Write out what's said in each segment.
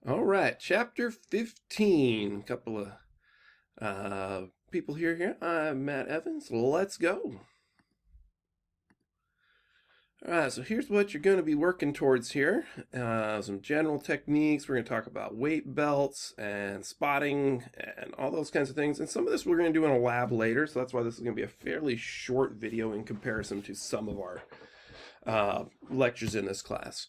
All right, chapter 15. A couple of people here. I'm Matt Evans. Let's go. All right, so here's what you're going to be working towards here. Some general techniques. We're going to talk about weight belts and spotting and all those kinds of things. And some of this we're going to do in a lab later, so that's why this is going to be a fairly short video in comparison to some of our lectures in this class.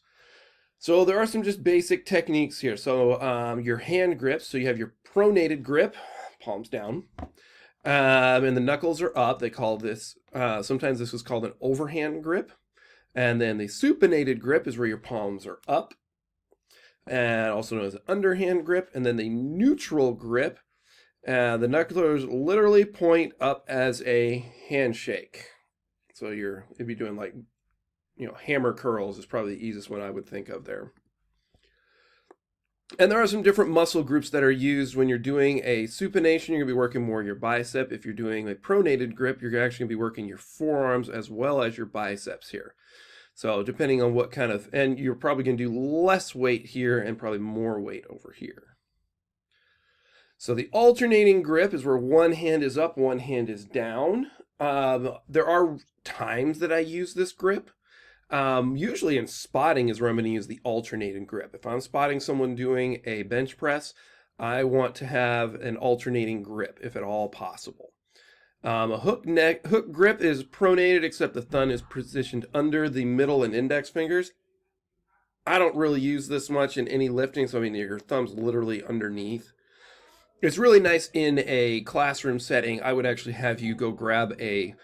So there are some just basic techniques here. So your hand grips, so you have your pronated grip, palms down, and the knuckles are up. They call this, sometimes this is called an overhand grip. And then the supinated grip is where your palms are up, and also known as an underhand grip. And then the neutral grip, the knuckles literally point up as a handshake. So if you're doing like, hammer curls is probably the easiest one I would think of there. And there are some different muscle groups that are used when you're doing a supination. You're going to be working more your bicep. If you're doing a pronated grip, you're actually going to be working your forearms as well as your biceps here. So depending on what kind of, and you're probably going to do less weight here and probably more weight over here. So the alternating grip is where one hand is up, one hand is down. There are times that I use this grip. Usually in spotting is where I'm going to use the alternating grip. If I'm spotting someone doing a bench press, I want to have an alternating grip if at all possible. A hook grip is pronated, except the thumb is positioned under the middle and index fingers. I don't really use this much in any lifting, so I mean your thumb's literally underneath. It's really nice in a classroom setting. I would actually have you go grab a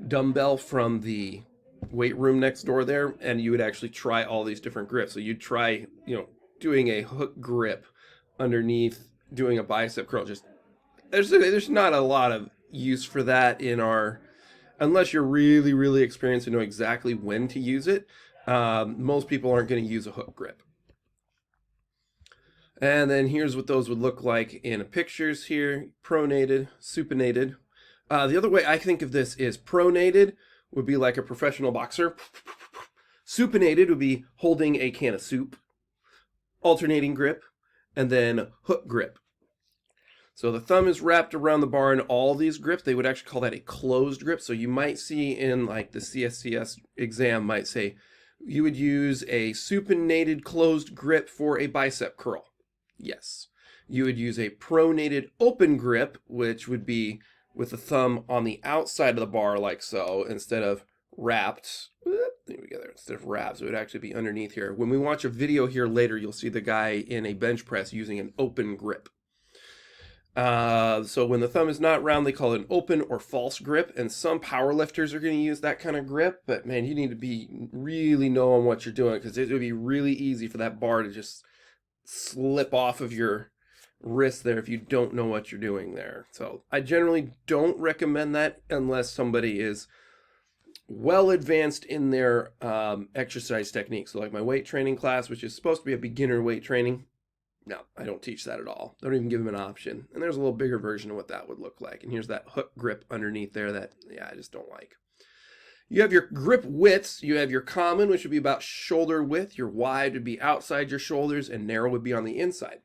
dumbbell from the weight room next door there, and you would actually try all these different grips. So you'd try, doing a hook grip underneath doing a bicep curl. Just there's not a lot of use for that unless you're really, really experienced and know exactly when to use it. Most people aren't going to use a hook grip. And then here's what those would look like in pictures here: pronated, supinated. The other way I think of this is pronated would be like a professional boxer. Supinated would be holding a can of soup. Alternating grip, and then hook grip. So the thumb is wrapped around the bar in all these grips. They would actually call that a closed grip. So you might see in like the CSCS exam might say you would use a supinated closed grip for a bicep curl. Yes. You would use a pronated open grip, which would be with the thumb on the outside of the bar like so, instead of wrapped. There we go. Instead of wrapped, so it would actually be underneath here. When we watch a video here later, you'll see the guy in a bench press using an open grip. So when the thumb is not round, they call it an open or false grip, and some power lifters are going to use that kind of grip, but man, you need to be really knowing what you're doing, because it would be really easy for that bar to just slip off of your wrist there if you don't know what you're doing there. So I generally don't recommend that unless somebody is well advanced in their exercise techniques. So like my weight training class, which is supposed to be a beginner weight training, no, I don't teach that at all. I don't even give them an option. And there's a little bigger version of what that would look like. And here's that hook grip underneath there that, I just don't like. You have your grip widths. You have your common, which would be about shoulder width. Your wide would be outside your shoulders, and narrow would be on the inside.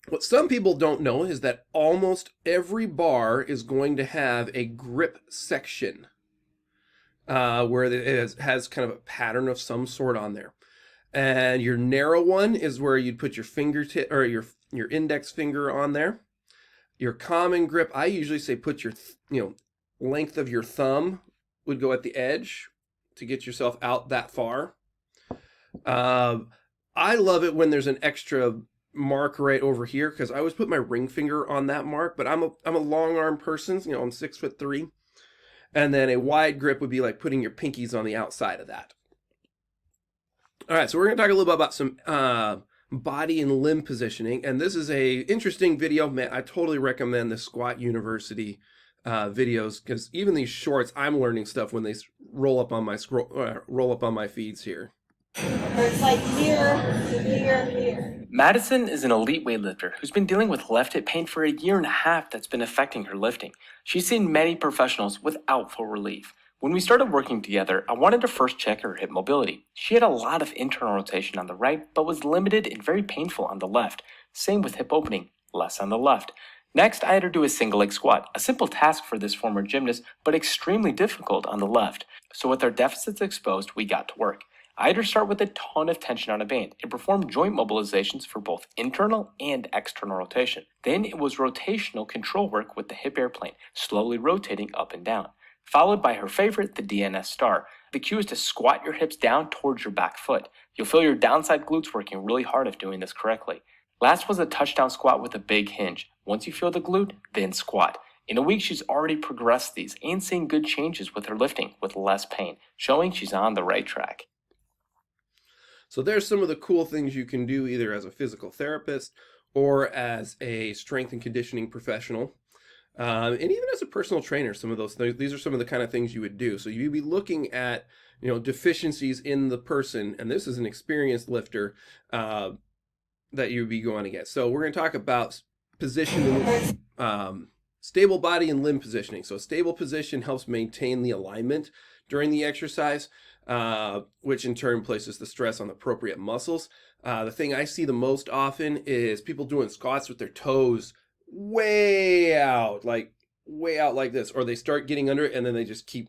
What some people don't know is that almost every bar is going to have a grip section where it has kind of a pattern of some sort on there. And your narrow one is where you'd put your fingertip or your index finger on there. Your common grip, I usually say put your length of your thumb would go at the edge to get yourself out that far. I love it when there's an extra mark right over here, because I always put my ring finger on that mark. But I'm a long arm person. I'm 6'3", and then a wide grip would be like putting your pinkies on the outside of that. All right, so we're going to talk a little bit about some body and limb positioning, and this is a interesting video. Man, I totally recommend the Squat University videos, because even these shorts, I'm learning stuff when they roll up on my feeds here. It's like here. Madison is an elite weightlifter who's been dealing with left hip pain for a year and a half that's been affecting her lifting. She's seen many professionals without full relief. When we started working together, I wanted to first check her hip mobility. She had a lot of internal rotation on the right, but was limited and very painful on the left. Same with hip opening, less on the left. Next, I had her do a single leg squat, a simple task for this former gymnast, but extremely difficult on the left. So with our deficits exposed, we got to work. I had her start with a ton of tension on a band and perform joint mobilizations for both internal and external rotation. Then it was rotational control work with the hip airplane, slowly rotating up and down. Followed by her favorite, the DNS star. The cue is to squat your hips down towards your back foot. You'll feel your downside glutes working really hard if doing this correctly. Last was a touchdown squat with a big hinge. Once you feel the glute, then squat. In a week, she's already progressed these and seeing good changes with her lifting with less pain, showing she's on the right track. So there's some of the cool things you can do either as a physical therapist or as a strength and conditioning professional. And even as a personal trainer, some of those things, these are some of the kind of things you would do. So you'd be looking at, deficiencies in the person, and this is an experienced lifter that you'd be going to get. So we're going to talk about positioning, stable body and limb positioning. So a stable position helps maintain the alignment during the exercise, which in turn places the stress on the appropriate muscles. The thing I see the most often is people doing squats with their toes way out like this, or they start getting under it and then they just keep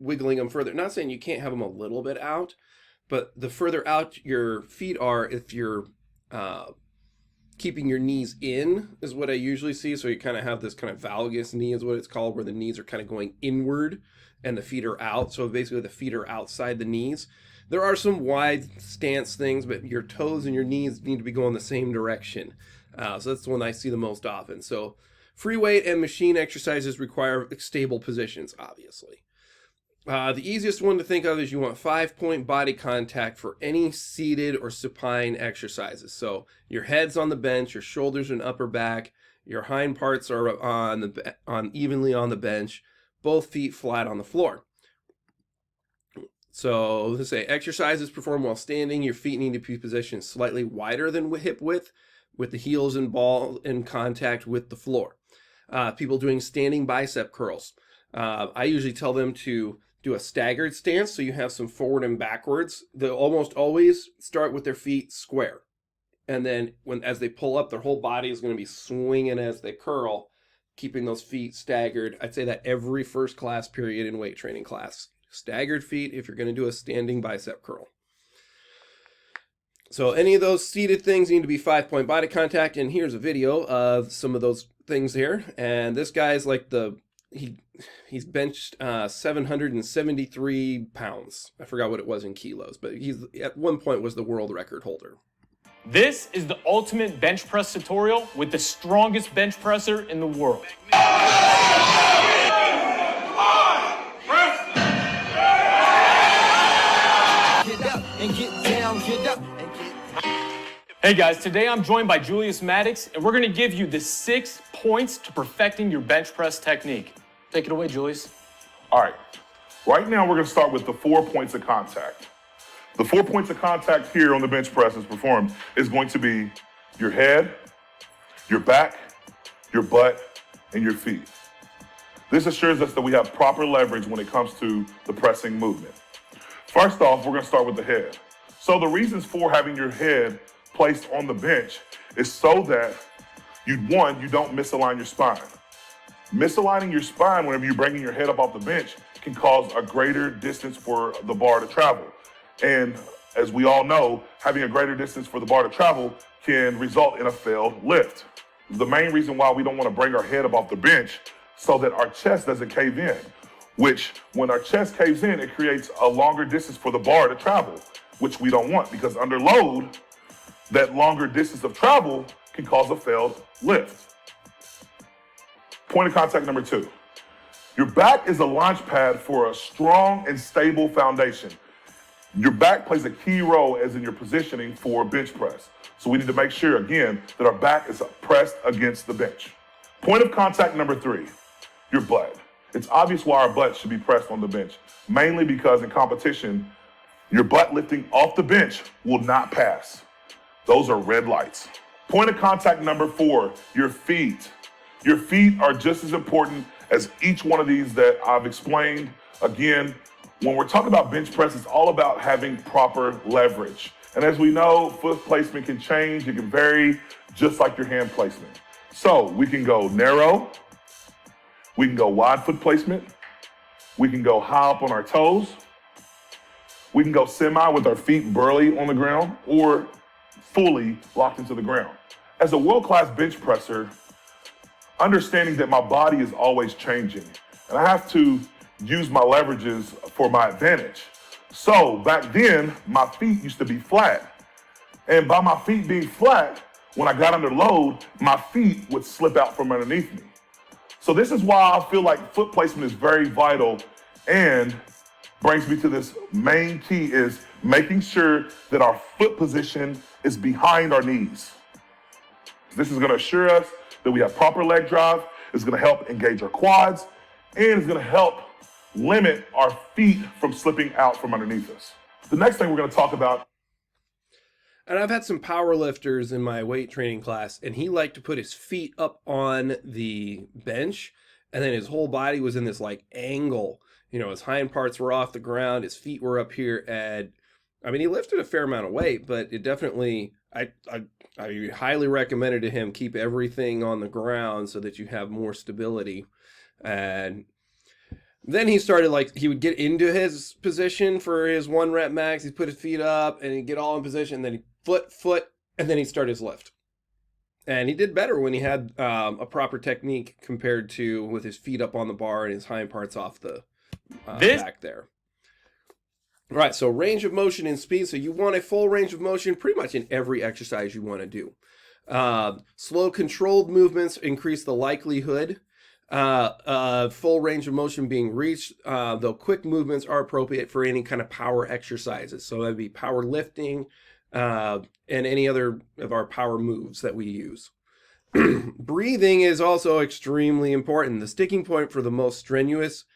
wiggling them further. Not saying you can't have them a little bit out, but the further out your feet are, if you're keeping your knees in, is what I usually see. So you kind of have this kind of valgus knee is what it's called, where the knees are kind of going inward and the feet are out. So basically the feet are outside the knees. There are some wide stance things, but your toes and your knees need to be going the same direction. So that's the one I see the most often. So free weight and machine exercises require stable positions, obviously. The easiest one to think of is you want 5-point body contact for any seated or supine exercises. So your head's on the bench, your shoulders and upper back, your hind parts are on evenly on the bench, both feet flat on the floor. So let's say exercises performed while standing. Your feet need to be positioned slightly wider than hip width, with the heels and ball in contact with the floor. People doing standing bicep curls. I usually tell them to do a staggered stance, so you have some forward and backwards. They'll almost always start with their feet square. And then as they pull up, their whole body is going to be swinging as they curl, keeping those feet staggered. I'd say that every first class period in weight training class. Staggered feet if you're going to do a standing bicep curl. So any of those seated things need to be 5-point body contact. And here's a video of some of those things here. And this guy's like he's benched 773 pounds. I forgot what it was in kilos, but he's at one point was the world record holder. This is the ultimate bench press tutorial with the strongest bench presser in the world. Hey guys, today I'm joined by Julius Maddox, and we're going to give you the 6 points to perfecting your bench press technique. Take it away, Julius. All right. Right now, we're going to start with the 4 points of contact. The 4 points of contact here on the bench press as performed is going to be your head, your back, your butt, and your feet. This assures us that we have proper leverage when it comes to the pressing movement. First off, we're going to start with the head. So the reasons for having your head placed on the bench is so that you don't misalign your spine. Misaligning your spine whenever you're bringing your head up off the bench can cause a greater distance for the bar to travel. And as we all know, having a greater distance for the bar to travel can result in a failed lift. The main reason why we don't want to bring our head up off the bench so that our chest doesn't cave in, which when our chest caves in, it creates a longer distance for the bar to travel, which we don't want, because under load, that longer distance of travel can cause a failed lift. Point of contact number 2. Your back is a launch pad for a strong and stable foundation. Your back plays a key role as in your positioning for bench press. So we need to make sure, again, that our back is pressed against the bench. Point of contact number 3, your butt. It's obvious why our butt should be pressed on the bench, mainly because in competition, your butt lifting off the bench will not pass. Those are red lights. Point of contact number 4, your feet. Your feet are just as important as each one of these that I've explained Again, when we're talking about bench press, it's all about having proper leverage. And as we know, foot placement can change, it can vary, just like your hand placement. So we can go narrow, we can go wide foot placement, we can go high up on our toes, we can go semi with our feet burly on the ground, or fully locked into the ground. As a world-class bench presser, understanding that my body is always changing, and I have to use my leverages for my advantage. So back then, my feet used to be flat. And by my feet being flat, when I got under load, my feet would slip out from underneath me. So this is why I feel like foot placement is very vital, and brings me to this main key is making sure that our foot position is behind our knees. This is gonna assure us that we have proper leg drive, it's gonna help engage our quads, and it's gonna help limit our feet from slipping out from underneath us. The next thing we're gonna talk about. And I've had some power lifters in my weight training class, and he liked to put his feet up on the bench, and then his whole body was in this like angle. You know, his hind parts were off the ground, his feet were up here, and I mean, he lifted a fair amount of weight, but it definitely, I highly recommended to him keep everything on the ground so that you have more stability. And then he started, like, he would get into his position for his 1 rep max. He'd put his feet up and he'd get all in position. And then he'd foot, and then he'd start his lift. And he did better when he had a proper technique compared to with his feet up on the bar and his hind parts off the back there. All right, so range of motion and speed. So you want a full range of motion pretty much in every exercise you want to do. Slow, controlled movements increase the likelihood full range of motion being reached, though quick movements are appropriate for any kind of power exercises. So that'd be power lifting and any other of our power moves that we use. Breathing is also extremely important. The sticking point for the most strenuous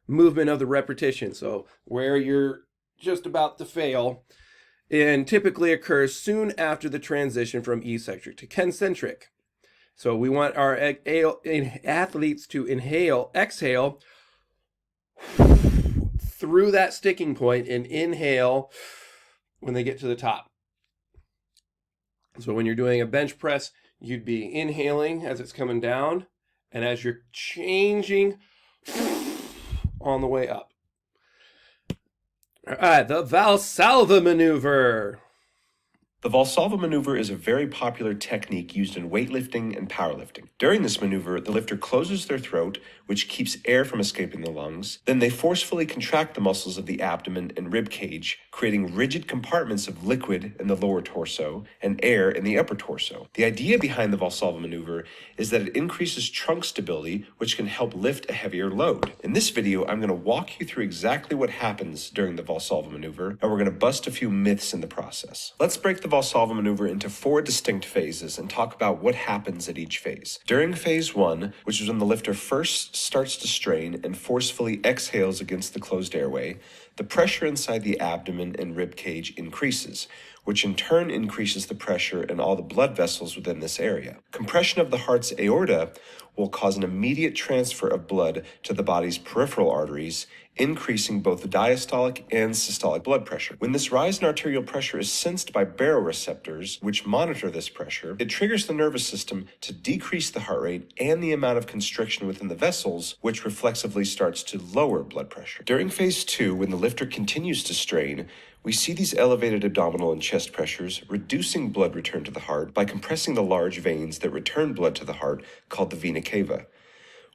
movement of the repetition. So where you're just about to fail, and typically occurs soon after the transition from eccentric to concentric. So we want our athletes to exhale through that sticking point and inhale when they get to the top. So when you're doing a bench press, you'd be inhaling as it's coming down, and as you're changing on the way up. All right, the Valsalva maneuver. The Valsalva maneuver is a very popular technique used in weightlifting and powerlifting. During this maneuver, the lifter closes their throat, which keeps air from escaping the lungs. Then they forcefully contract the muscles of the abdomen and rib cage, creating rigid compartments of liquid in the lower torso and air in the upper torso. The idea behind the Valsalva maneuver is that it increases trunk stability, which can help lift a heavier load. In this video, I'm going to walk you through exactly what happens during the Valsalva maneuver, and we're going to bust a few myths in the process. Let's break the Valsalva maneuver into 4 distinct phases and talk about what happens at each phase. During phase 1, which is when the lifter first starts to strain and forcefully exhales against the closed airway, the pressure inside the abdomen and rib cage increases, which in turn increases the pressure in all the blood vessels within this area. Compression of the heart's aorta will cause an immediate transfer of blood to the body's peripheral arteries, increasing both the diastolic and systolic blood pressure. When this rise in arterial pressure is sensed by baroreceptors, which monitor this pressure, it triggers the nervous system to decrease the heart rate and the amount of constriction within the vessels, which reflexively starts to lower blood pressure. During phase 2, when the lifter continues to strain, we see these elevated abdominal and chest pressures, reducing blood return to the heart by compressing the large veins that return blood to the heart, called the vena cava.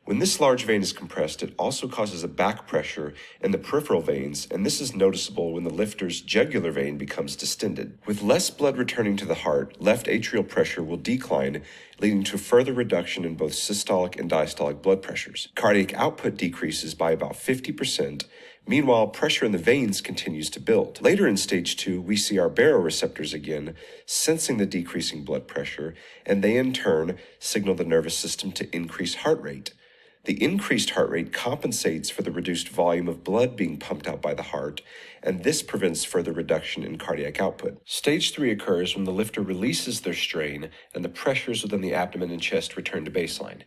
When this large vein is compressed, it also causes a back pressure in the peripheral veins, and this is noticeable when the lifter's jugular vein becomes distended. With less blood returning to the heart, left atrial pressure will decline, leading to further reduction in both systolic and diastolic blood pressures. Cardiac output decreases by about 50%. Meanwhile, pressure in the veins continues to build. Later in stage 2, we see our baroreceptors again, sensing the decreasing blood pressure, and they in turn signal the nervous system to increase heart rate. The increased heart rate compensates for the reduced volume of blood being pumped out by the heart, and this prevents further reduction in cardiac output. Stage 3 occurs when the lifter releases their strain and the pressures within the abdomen and chest return to baseline.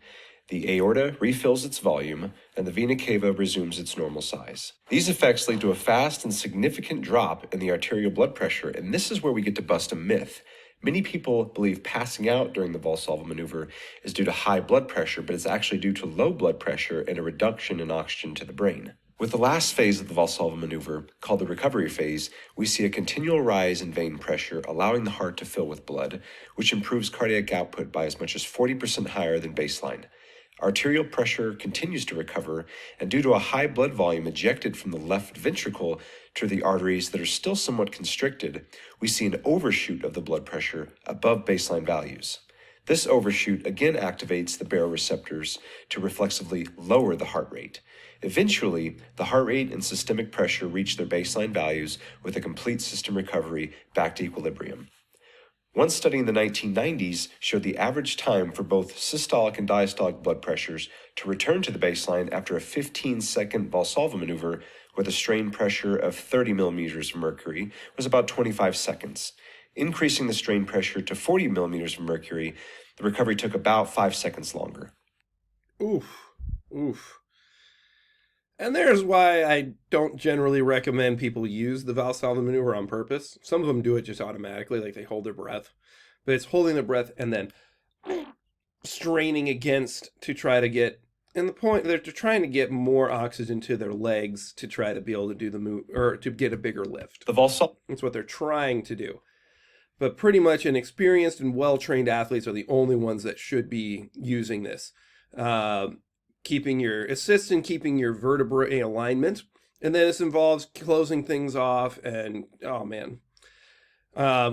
The aorta refills its volume, and the vena cava resumes its normal size. These effects lead to a fast and significant drop in the arterial blood pressure, and this is where we get to bust a myth. Many people believe passing out during the Valsalva maneuver is due to high blood pressure, but it's actually due to low blood pressure and a reduction in oxygen to the brain. With the last phase of the Valsalva maneuver, called the recovery phase, we see a continual rise in vein pressure, allowing the heart to fill with blood, which improves cardiac output by as much as 40% higher than baseline. Arterial pressure continues to recover, and due to a high blood volume ejected from the left ventricle to the arteries that are still somewhat constricted, we see an overshoot of the blood pressure above baseline values. This overshoot again activates the baroreceptors to reflexively lower the heart rate. Eventually, the heart rate and systemic pressure reach their baseline values with a complete system recovery back to equilibrium. One study in the 1990s showed the average time for both systolic and diastolic blood pressures to return to the baseline after a 15-second Valsalva maneuver with a strain pressure of 30 millimeters of mercury was about 25 seconds. Increasing the strain pressure to 40 millimeters of mercury, the recovery took about 5 seconds longer. Oof. Oof. And there's why I don't generally recommend people use the Valsalva maneuver on purpose. Some of them do it just automatically, like they hold their breath. But it's holding their breath and then straining against to try to get, and the point, they're trying to get more oxygen to their legs to try to be able to do the move, or to get a bigger lift. The Valsalva. That's what they're trying to do. But pretty much inexperienced and well-trained athletes are the only ones that should be using this. Keeping your keeping your vertebrae in alignment, and then this involves closing things off, and oh man,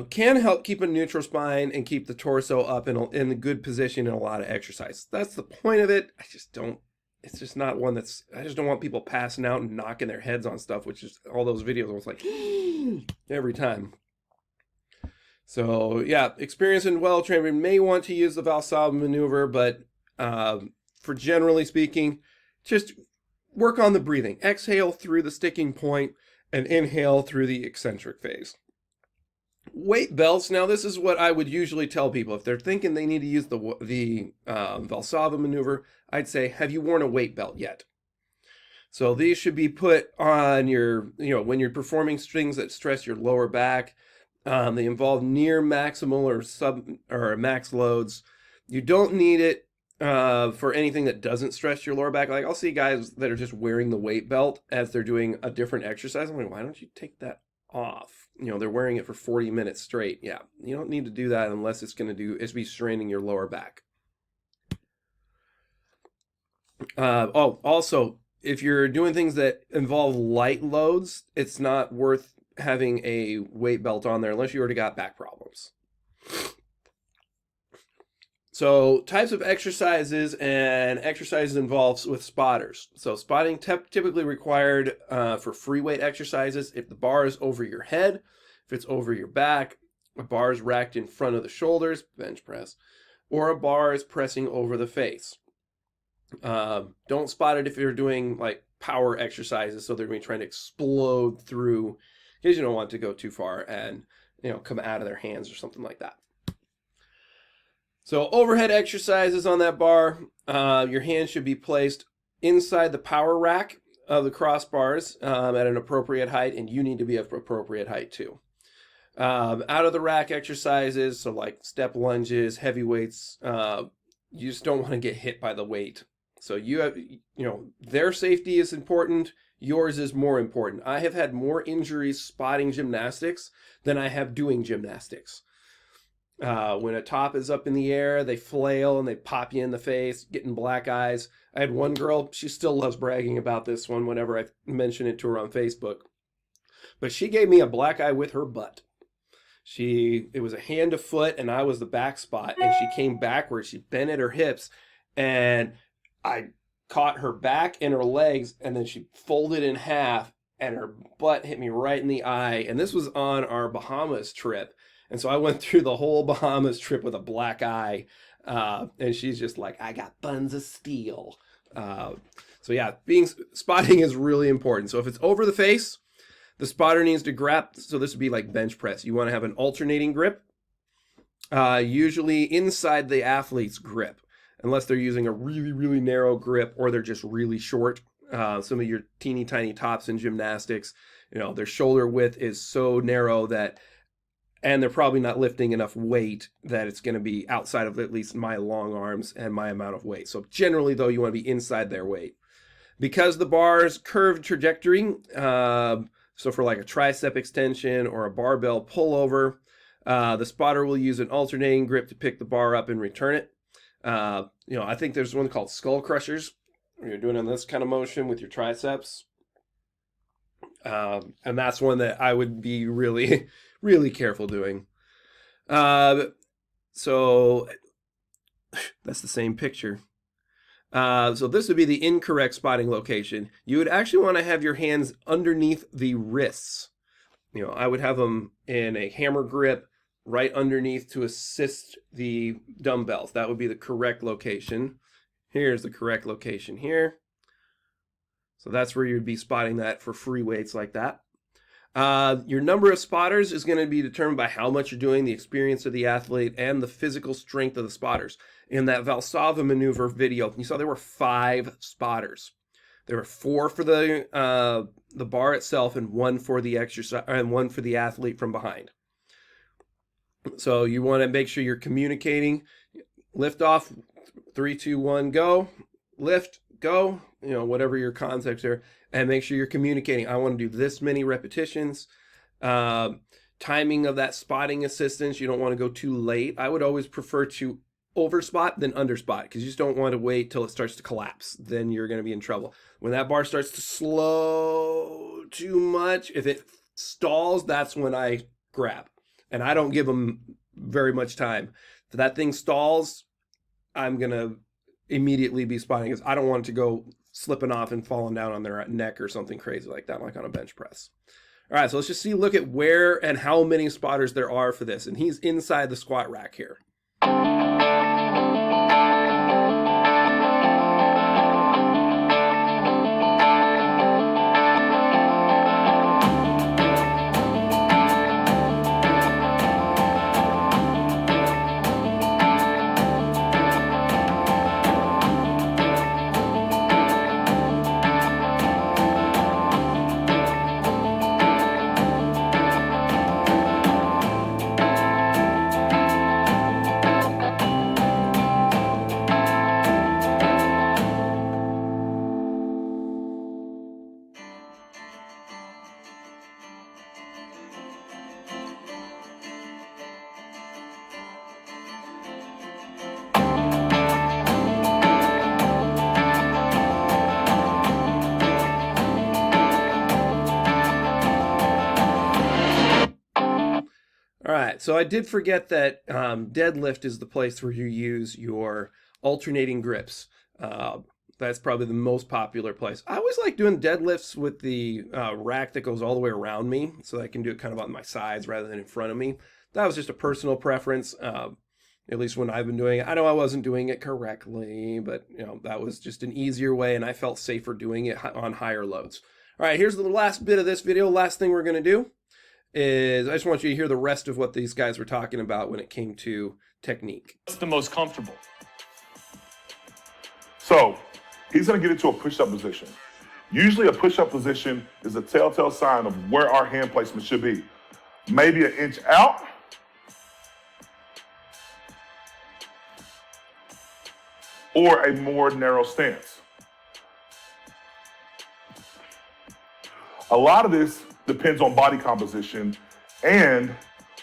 can help keep a neutral spine and keep the torso up in a good position in a lot of exercise. That's the point of it. It's just not one that's, I just don't want people passing out and knocking their heads on stuff, which is all those videos I was like every time. So yeah, experienced and well-trained, we may want to use the Valsalva maneuver, but for generally speaking, just work on the breathing. Exhale through the sticking point and inhale through the eccentric phase. Weight belts. Now, this is what I would usually tell people. If they're thinking they need to use the Valsalva maneuver, I'd say, have you worn a weight belt yet? So these should be put on your, when you're performing things that stress your lower back. They involve near maximal or max loads. You don't need it for anything that doesn't stress your lower back. Like, I'll see guys that are just wearing the weight belt as they're doing a different exercise. I'm like, why don't you take that off? They're wearing it for 40 minutes straight. Yeah, you don't need to do that unless it's going to be straining your lower back. Also, if you're doing things that involve light loads, it's not worth having a weight belt on there unless you already got back problems. So types of exercises and exercises involved with spotters. So spotting typically required for free weight exercises. If the bar is over your head, if it's over your back, a bar is racked in front of the shoulders, bench press, or a bar is pressing over the face. Don't spot it if you're doing like power exercises, so they're going to be trying to explode through, because you don't want to go too far and come out of their hands or something like that. So overhead exercises on that bar, your hands should be placed inside the power rack of the crossbars at an appropriate height, and you need to be at appropriate height too. Out of the rack exercises, so like step lunges, heavy weights, you just don't want to get hit by the weight. So you have, their safety is important. Yours is more important. I have had more injuries spotting gymnastics than I have doing gymnastics. When a top is up in the air, they flail and they pop you in the face, getting black eyes. I had one girl, she still loves bragging about this one whenever I mention it to her on Facebook. But she gave me a black eye with her butt. It was a hand to foot and I was the back spot, and she came backwards. She bent at her hips and I caught her back and her legs, and then she folded in half and her butt hit me right in the eye. And this was on our Bahamas trip. And so I went through the whole Bahamas trip with a black eye. And she's just like, I got buns of steel. So yeah, spotting is really important. So if it's over the face, the spotter needs to grab. So this would be like bench press. You want to have an alternating grip, usually inside the athlete's grip. unless they're using a really, really narrow grip or they're just really short. Some of your teeny tiny tops in gymnastics, their shoulder width is so narrow that, and they're probably not lifting enough weight that it's going to be outside of at least my long arms and my amount of weight. So generally, though, you want to be inside their weight. Because the bar's curved trajectory, so for like a tricep extension or a barbell pullover, the spotter will use an alternating grip to pick the bar up and return it. I think there's one called skull crushers. You're doing in this kind of motion with your triceps. And that's one that I would be really, really careful doing. So that's the same picture. So this would be the incorrect spotting location. You would actually want to have your hands underneath the wrists. I would have them in a hammer grip right underneath to assist the dumbbells. That would be the correct location. Here's the correct location here. So that's where you'd be spotting that for free weights like that. Your number of spotters is going to be determined by how much you're doing, the experience of the athlete, and the physical strength of the spotters. In that Valsalva maneuver video, you saw there were 5 spotters. There were 4 for the bar itself and 1 for the exercise and 1 for the athlete from behind. So you want to make sure you're communicating. Lift off, 3, 2, 1, go. Lift, go. Whatever your concepts are, and make sure you're communicating. I want to do this many repetitions. Timing of that spotting assistance, you don't want to go too late. I would always prefer to overspot than underspot, because you just don't want to wait till it starts to collapse. Then you're going to be in trouble. When that bar starts to slow too much, if it stalls, that's when I grab. And I don't give them very much time. If that thing stalls, I'm going to immediately be spotting, because I don't want it to go slipping off and falling down on their neck or something crazy like that, like on a bench press. All right, so let's just look at where and how many spotters there are for this. And he's inside the squat rack here. All right, so I did forget that deadlift is the place where you use your alternating grips. That's probably the most popular place. I always like doing deadlifts with the rack that goes all the way around me, so I can do it kind of on my sides rather than in front of me. That was just a personal preference, at least when I've been doing it. I know I wasn't doing it correctly, but that was just an easier way, and I felt safer doing it on higher loads. All right, here's the last bit of this video. Last thing we're going to do is I just want you to hear the rest of what these guys were talking about when it came to technique. What's the most comfortable? So he's going to get into a push-up position. Usually a push-up position is a telltale sign of where our hand placement should be. Maybe an inch out, or a more narrow stance. A lot of this depends on body composition and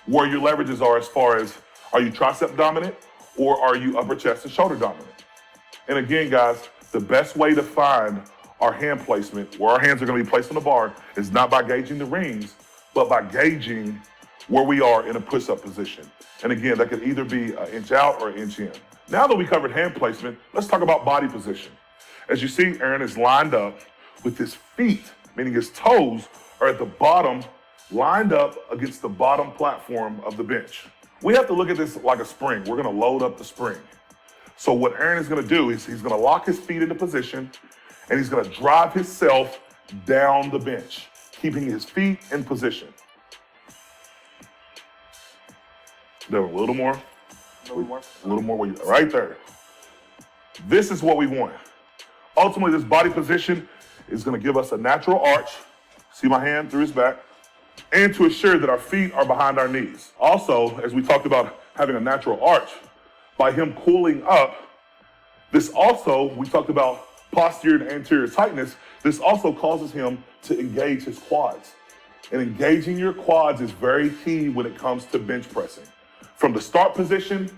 where your leverages are, as far as, are you tricep dominant or are you upper chest and shoulder dominant? And again, guys, the best way to find our hand placement, where our hands are going to be placed on the bar, is not by gauging the rings, but by gauging where we are in a push-up position. And again, that could either be an inch out or an inch in. Now that we covered hand placement, let's talk about body position. As you see, Aaron is lined up with his feet, meaning his toes, are at the bottom, lined up against the bottom platform of the bench. We have to look at this like a spring. We're gonna load up the spring. So what Aaron is gonna do is he's gonna lock his feet into position, and he's gonna drive himself down the bench, keeping his feet in position. There, a little more. A little more, right there. This is what we want. Ultimately, this body position is going to give us a natural arch. See my hand through his back? And to assure that our feet are behind our knees. Also, as we talked about having a natural arch, by him cooling up, this also, we talked about posterior and anterior tightness, this also causes him to engage his quads. And engaging your quads is very key when it comes to bench pressing. From the start position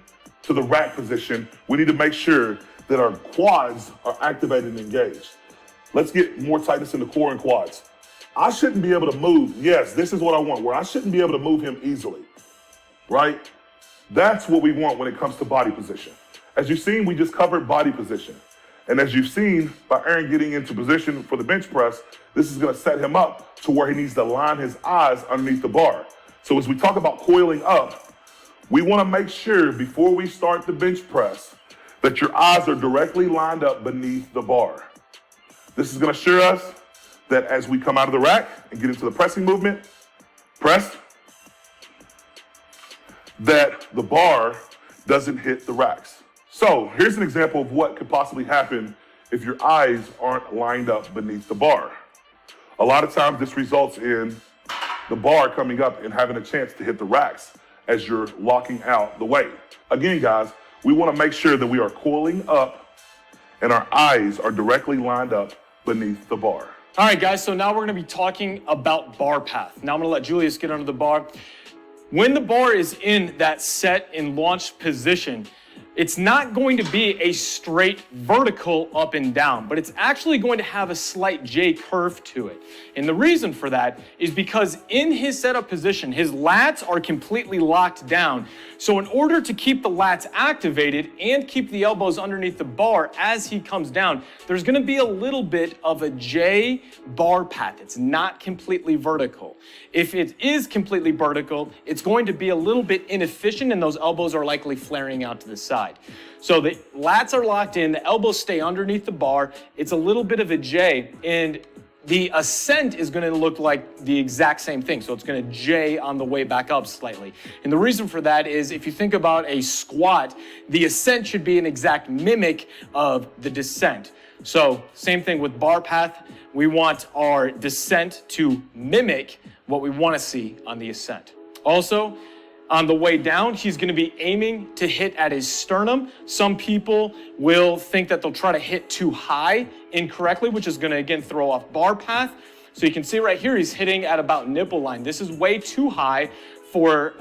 to the rack position, we need to make sure that our quads are activated and engaged. Let's get more tightness in the core and quads. I shouldn't be able to move. Yes, this is what I want, where I shouldn't be able to move him easily, right? That's what we want when it comes to body position. As you've seen, we just covered body position. And as you've seen by Aaron getting into position for the bench press, this is gonna set him up to where he needs to line his eyes underneath the bar. So as we talk about coiling up, we wanna make sure before we start the bench press that your eyes are directly lined up beneath the bar. This is gonna assure us that as we come out of the rack and get into the pressing movement, press, that the bar doesn't hit the racks. So here's an example of what could possibly happen if your eyes aren't lined up beneath the bar. A lot of times this results in the bar coming up and having a chance to hit the racks as you're locking out the weight. Again, guys, we want to make sure that we are coiling up and our eyes are directly lined up beneath the bar. All right, guys, so now we're gonna be talking about bar path. Now I'm gonna let Julius get under the bar. When the bar is in that set and launch position, it's not going to be a straight vertical up and down, but it's actually going to have a slight J curve to it. And the reason for that is because in his setup position, his lats are completely locked down. So in order to keep the lats activated and keep the elbows underneath the bar as he comes down, there's gonna be a little bit of a J bar path. It's not completely vertical. If it is completely vertical, it's going to be a little bit inefficient and those elbows are likely flaring out to the side. So the lats are locked in, the elbows stay underneath the bar. It's a little bit of a J, and the ascent is going to look like the exact same thing. So it's going to J on the way back up slightly. And the reason for that is if you think about a squat, the ascent should be an exact mimic of the descent. So same thing with bar path. We want our descent to mimic what we want to see on the ascent. Also, on the way down, he's going to be aiming to hit at his sternum. Some people will think that they'll try to hit too high incorrectly, which is going to, again, throw off bar path. So you can see right here, he's hitting at about nipple line. This is way too high for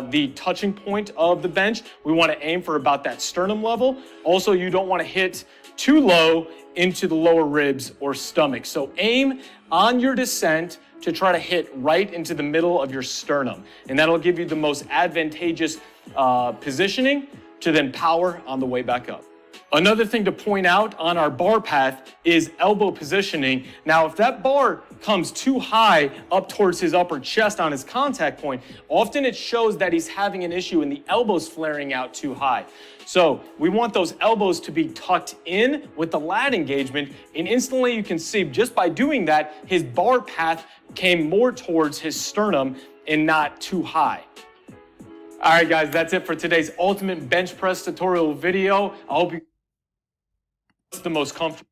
the touching point of the bench. We want to aim for about that sternum level. Also, you don't want to hit too low into the lower ribs or stomach. So aim on your descent to try to hit right into the middle of your sternum. And that'll give you the most advantageous positioning to then power on the way back up. Another thing to point out on our bar path is elbow positioning. Now, if that bar comes too high up towards his upper chest on his contact point, often it shows that he's having an issue and the elbows flaring out too high. So we want those elbows to be tucked in with the lat engagement, and instantly you can see just by doing that, his bar path came more towards his sternum and not too high. All right, guys, that's it for today's ultimate bench press tutorial video. I hope you the most comfortable.